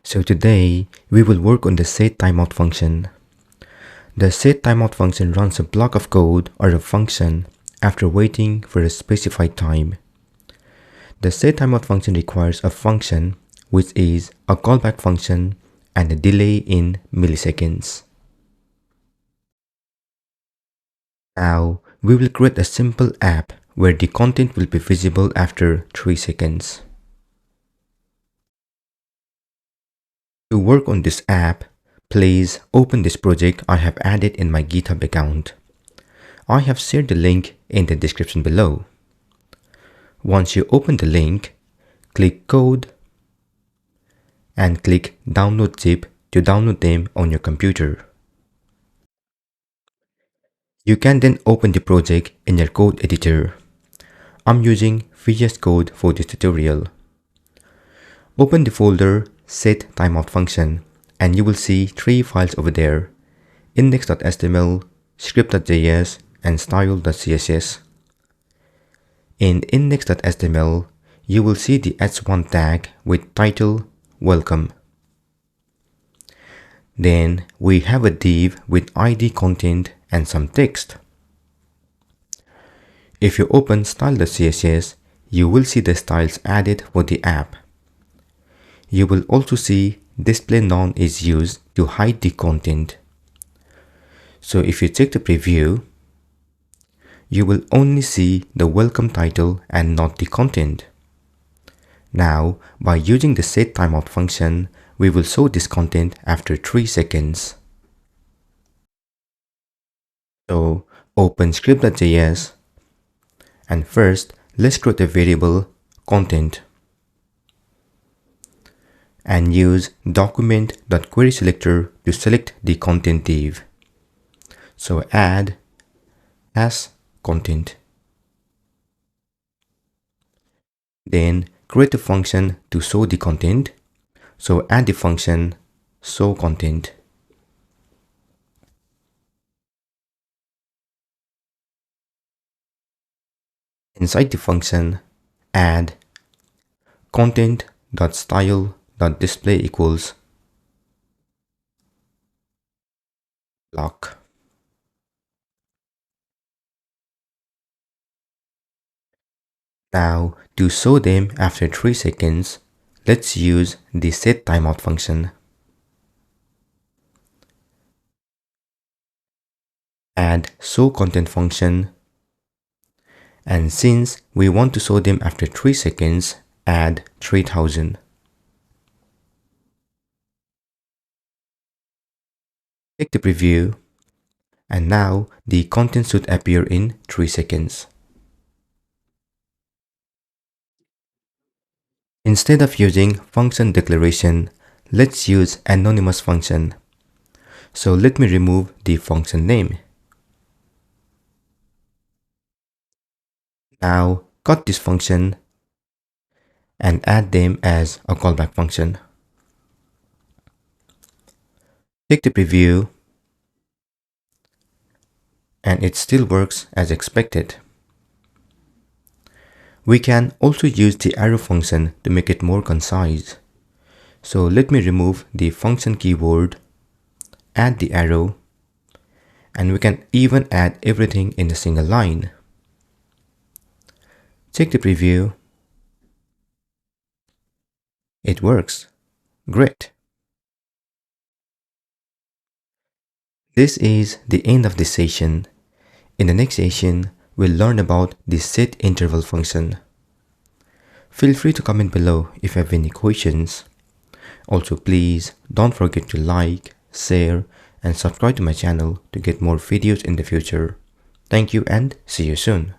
So today, we will work on the setTimeout function. The setTimeout function runs a block of code or a function after waiting for a specified time. The setTimeout function requires a function which is a callback function and a delay in milliseconds. Now, we will create a simple app where the content will be visible after 3 seconds. To work on this app, please open this project I have added in my GitHub account. I have shared the link in the description below. Once you open the link, click Code and click Download Zip to download them on your computer. You can then open the project in your code editor. I'm using VS Code for this tutorial. Open the folder setTimeout function and you will see 3 files over there: index.html, script.js, and style.css. In index.html, you will see the h1 tag with title welcome. Then we have a div with ID content and some text. If you open style.css, you will see the styles added for the app. You will also see display none is used to hide the content. So if you check the preview, you will only see the welcome title and not the content. Now, by using the setTimeout function, we will show this content after 3 seconds. So open script.js and first let's create a variable content and use document.querySelector to select the content div. So add as content. Then create a function to show the content. So add the function showContent. Inside the function, add content.style.display equals block. Now, to show them after 3 seconds, let's use the setTimeout function. Add showContent function, and since we want to show them after 3 seconds, add 3000. Check the preview, and now the content should appear in 3 seconds. Instead of using function declaration, let's use anonymous function. So let me remove the function name. Now cut this function and add them as a callback function. Check the preview, and it still works as expected. We can also use the arrow function to make it more concise. So let me remove the function keyword, add the arrow, and we can even add everything in a single line. Check the preview. It works. Great. This is the end of this session. In the next session, we'll learn about the setInterval function. Feel free to comment below if you have any questions. Also, please don't forget to like, share, and subscribe to my channel to get more videos in the future. Thank you and see you soon.